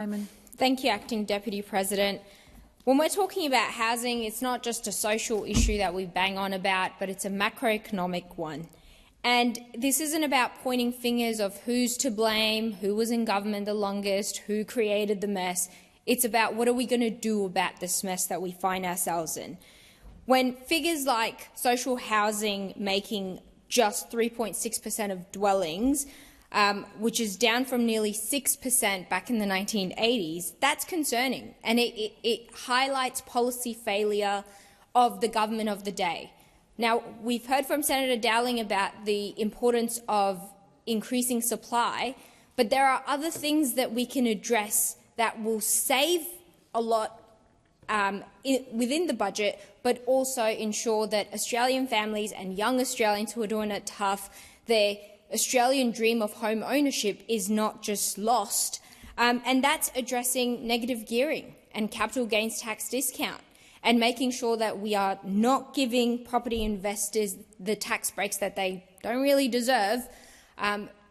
Payman. Thank you, Acting Deputy President. When we're talking about housing, it's not just a social issue that we bang on about, but it's a macroeconomic one. And this isn't about pointing fingers of who's to blame, who was in government the longest, who created the mess. It's about what are we going to do about this mess that we find ourselves in. When figures like social housing making just 3.6% of dwellings, which is down from nearly 6% back in the 1980s, that's concerning, and it highlights policy failure of the government of the day. Now, we've heard from Senator Dowling about the importance of increasing supply, but there are other things that we can address that will save a lot within the budget, but also ensure that Australian families and young Australians who are doing it tough, their Australian dream of home ownership is not just lost. And that's addressing negative gearing and capital gains tax discount, and making sure that we are not giving property investors the tax breaks that they don't really deserve,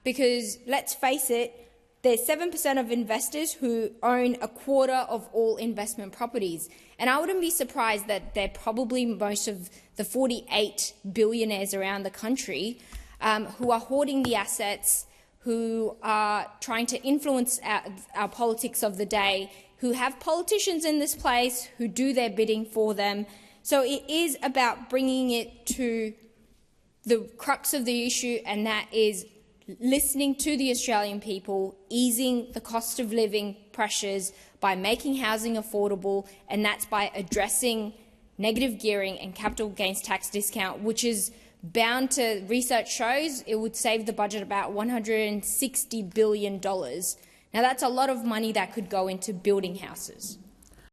because let's face it, there's 7% of investors who own a quarter of all investment properties. And I wouldn't be surprised that they're probably most of the 48 billionaires around the country who are hoarding the assets, who are trying to influence our politics of the day, who have politicians in this place who do their bidding for them. So it is about bringing it to the crux of the issue, and that is listening to the Australian people, easing the cost of living pressures by making housing affordable, and that's by addressing negative gearing and capital gains tax discount, which is bound to, research shows, it would save the budget about $160 billion. Now, that's a lot of money that could go into building houses.